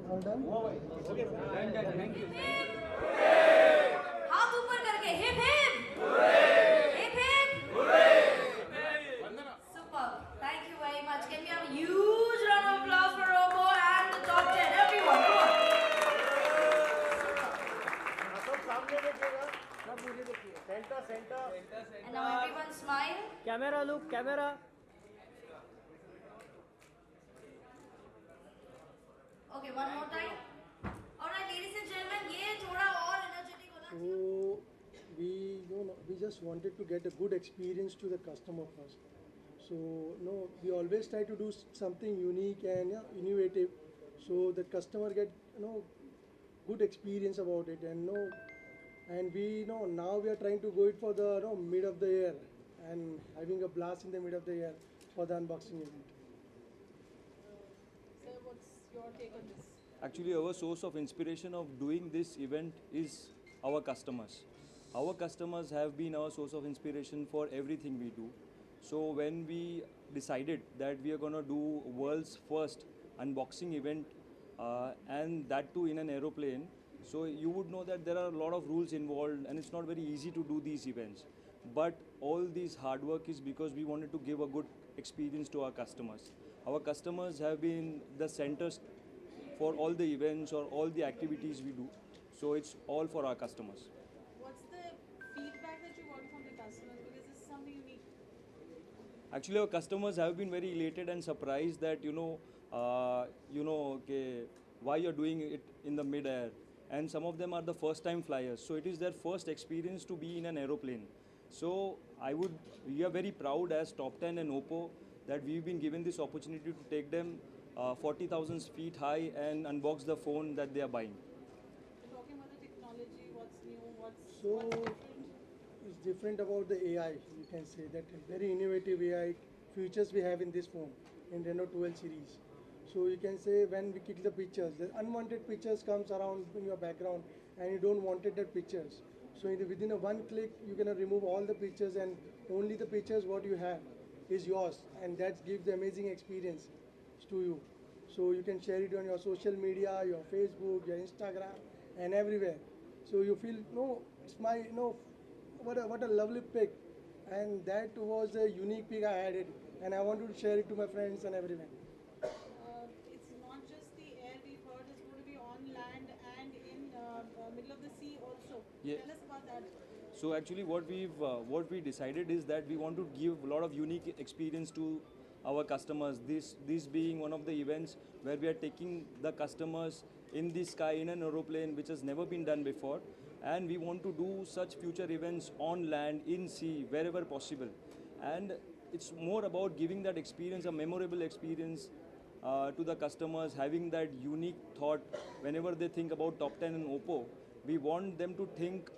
All done? हाथ ऊपर करके hip hip hip hip Superb. Thank you very much. Can we have a huge round of applause for Robo and the top 10? Everyone, come on. And now everyone smile. Camera, look, camera. Okay, one more time. All right, ladies and gentlemen, ये थोड़ा और energetic होना चाहिए. So we just wanted to get a good experience to the customer first. So we always try to do something unique and innovative, so the customer get good experience about it. And we now we are trying to go it for the mid of the year and having a blast in the mid of the year for the unboxing event. Sir, what's your take on this? Actually, our source of inspiration of doing this event is our customers. Our customers have been our source of inspiration for everything we do. So when we decided that we are going to do world's first unboxing event, and that too in an aeroplane, so you would know that there are a lot of rules involved and it's not very easy to do these events. But all this hard work is because we wanted to give a good experience to our customers. Our customers have been the centers for all the events or all the activities we do. So it's all for our customers. What's the feedback that you got from the customers? Because this is something unique. Actually, our customers have been very elated and surprised that okay, why you're doing it in the mid-air. And some of them are the first-time flyers, so it is their first experience to be in an aeroplane. So we are very proud as Top 10 and Oppo that we've been given this opportunity to take them 40,000 feet high and unbox the phone that they are buying. We're talking about the technology, what's new, what's So different. it's different about the AI. You can say that very innovative AI features we have in this phone in Reno 12 series. So you can say when we click the pictures, the unwanted pictures comes around in your background and you don't wanted that pictures. So within a one click, you can remove all the pictures and only the pictures what you have is yours, and that gives the amazing experience to you. So you can share it on your social media, your Facebook, your Instagram, and everywhere. So you feel it's my what a lovely pic, and that was a unique pic I added, and I wanted to share it to my friends and everyone. It's not just the air, we've heard it's going to be on land and in middle of the sea also. Yeah. Tell us about that. So actually, what we decided is that we want to give a lot of unique experience to our customers. This being one of the events where we are taking the customers in the sky in an aeroplane, which has never been done before, and we want to do such future events on land, in sea, wherever possible. And it's more about giving that experience, a memorable experience to the customers, having that unique thought whenever they think about Top 10 and Oppo. We want them to think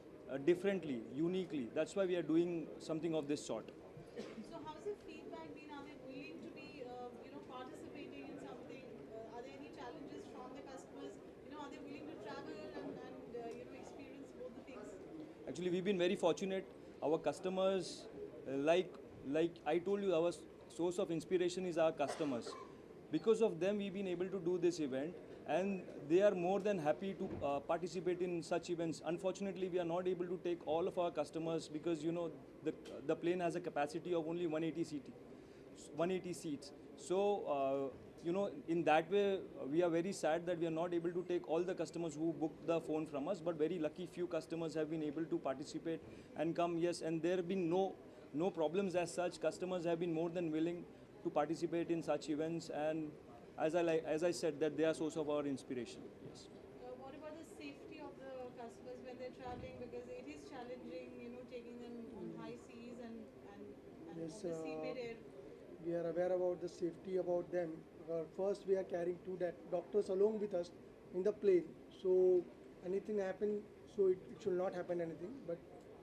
differently, uniquely. That's why we are doing something of this sort. So how's the feedback been? Are they willing to be, participating in something? Are there any challenges from the customers? Are they willing to travel and experience both the things? Actually, we've been very fortunate. Our customers, like I told you, our source of inspiration is our customers. Because of them, we've been able to do this event, and they are more than happy to participate in such events. Unfortunately, we are not able to take all of our customers because the plane has a capacity of only 180 seats. So in that way, we are very sad that we are not able to take all the customers who booked the phone from us. But very lucky, few customers have been able to participate and come. Yes, and there have been no problems as such. Customers have been more than willing to participate in such events, and as I said, that they are source of our inspiration. Yes. What about the safety of the customers when they're traveling? Because it is challenging, taking them on high seas and Yes, obviously mid-air. we are aware about the safety about them. First, we are carrying two doctors along with us in the plane. So anything happen, so it should not happen anything. But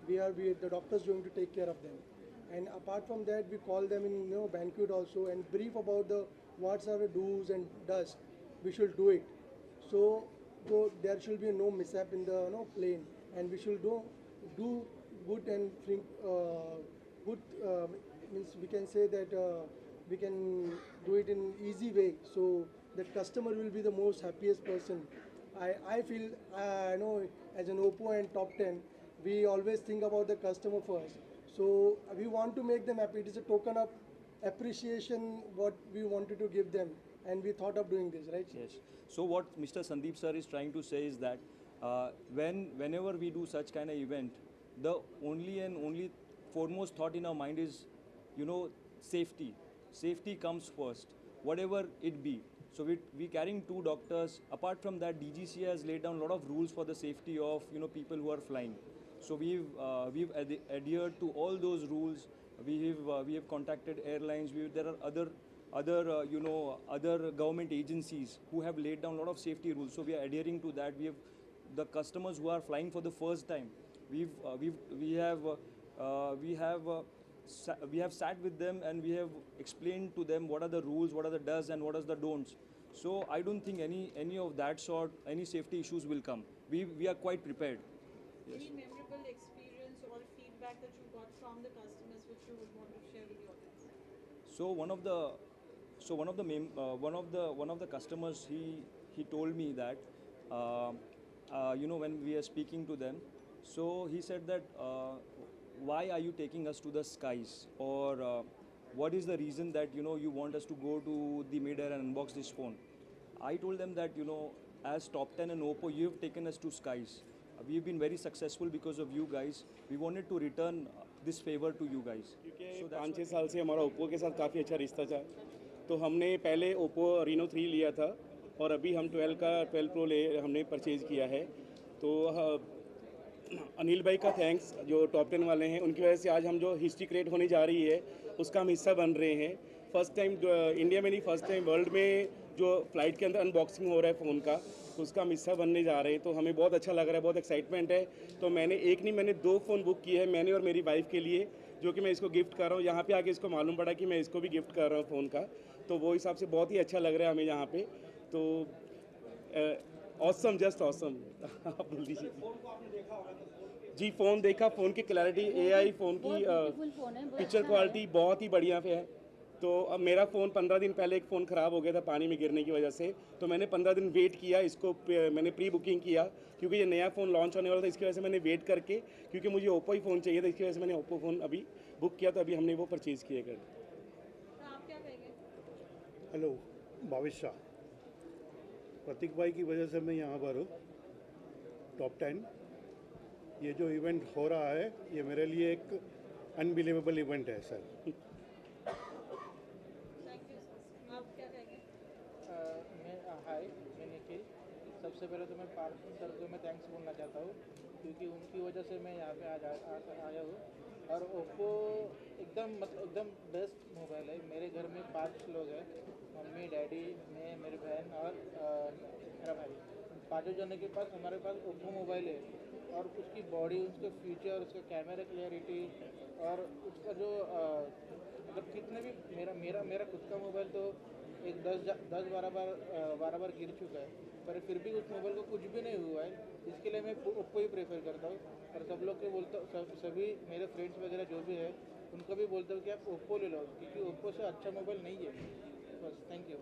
the doctors going to take care of them. And apart from that, we call them in banquet also and brief about the what's our do's and does. We should do it. So there should be no mishap in the plane, and we should do good and think good. Means we can say that we can do it in easy way, so that customer will be the most happiest person. I feel, I know as an Oppo and Top 10, we always think about the customer first. So we want to make them happy. It is a token of appreciation what we wanted to give them, and we thought of doing this, right? Yes. So what Mr. Sandeep sir is trying to say is that whenever we do such kind of event, the only foremost thought in our mind is, safety. Safety comes first, whatever it be. So we carrying two doctors. Apart from that, DGCA has laid down a lot of rules for the safety of people who are flying. So we've adhered to all those rules. We have contacted airlines. There are other government agencies who have laid down a lot of safety rules. So we are adhering to that. We have the customers who are flying for the first time. We have sat with them and we have explained to them what are the rules, what are the does and what are the don'ts. So I don't think any of that sort, any safety issues will come. We are quite prepared. Yes. Any memorable experience or feedback that you got from the customers which you would want to share with the audience? So one of the customers, he told me that when we are speaking to them, so he said that why are you taking us to the skies, or what is the reason that you want us to go to the mid-air and unbox this phone. I told them that as Top 10 and Oppo, you have taken us to skies. We've been very successful because of you guys. We wanted to return this favor to you guys. क्योंकि 5-6 साल से हमारा Oppo के साथ काफ़ी अच्छा रिश्ता था, तो हमने पहले ओप्पो रीनो 3 लिया था और अभी हम 12 प्रो हमने परचेज़ किया है. तो अनिल भाई का थैंक्स, जो टॉप 10 वाले हैं, उनकी वजह से आज हम जो हिस्ट्री क्रिएट होने जा रही है उसका हम हिस्सा बन रहे हैं. फर्स्ट टाइम इंडिया में नहीं, फर्स्ट टाइम वर्ल्ड में जो फ्लाइट के अंदर अनबॉक्सिंग हो रहा है फ़ोन का, तो उसका हम हिस्सा बनने जा रहे हैं. तो हमें बहुत अच्छा लग रहा है, बहुत एक्साइटमेंट है. तो मैंने 2 फ़ोन बुक किए हैं, मैंने और मेरी वाइफ के लिए, जो कि मैं इसको गिफ्ट कर रहा हूँ. यहाँ पे आके इसको मालूम पड़ा कि मैं इसको भी गिफ्ट कर रहा हूँ फ़ोन का, तो वो हिसाब से बहुत ही अच्छा लग रहा है हमें यहाँ पे. तो ऑसम, जस्ट ऑसम. आप बोल दीजिए. जी, फ़ोन देखा, फ़ोन की क्लैरिटी, AI फ़ोन की पिक्चर क्वालिटी बहुत ही बढ़िया है. तो अब मेरा फ़ोन 15 दिन पहले एक फ़ोन ख़राब हो गया था पानी में गिरने की वजह से, तो मैंने 15 दिन वेट किया. इसको मैंने प्री बुकिंग किया क्योंकि ये नया फ़ोन लॉन्च होने वाला था. इसकी वजह से मैंने वेट करके, क्योंकि मुझे ओप्पो ही फ़ोन चाहिए था, इसकी वजह से मैंने ओप्पो फ़ोन अभी बुक किया, तो अभी हमने वो परचेज़ किया कर. आप क्या कहेंगे? हेलो, भावेश शाह. प्रतीक भाई की वजह से मैं यहाँ पर हूँ. टॉप 10, ये जो इवेंट हो रहा है, ये मेरे लिए एक अनबिलीवेबल इवेंट है सर. Thank you sir. आप क्या कहेंगे? हाय, मैं निखिल. सबसे पहले तो मैं पार्थ सर को मैं थैंक्स बोलना चाहता हूँ, क्योंकि उनकी वजह से मैं यहाँ पे आज आया हूँ. और ओप्पो एकदम बेस्ट मोबाइल है. मेरे घर में 5 लोग हैं, मम्मी, डैडी, मैं, मेरी बहन और मेरा भाई. 5 जनों के पास हमारे पास ओप्पो मोबाइल है, और उसकी बॉडी, उसके फीचर, उसका कैमरा क्लियरिटी, और उसका जो मतलब कितने भी मेरा खुद का मोबाइल तो एक 10-12 बार गिर चुका है, पर फिर भी उस मोबाइल को कुछ भी नहीं हुआ है. इसके लिए मैं ओप्पो ही प्रेफर करता हूँ. और सब लोग के बोलता, सभी मेरे फ्रेंड्स वगैरह जो भी है, उनको भी बोलता हूँ कि आप ओप्पो ले लो, क्योंकि ओप्पो से अच्छा मोबाइल नहीं है. बस, थैंक यू.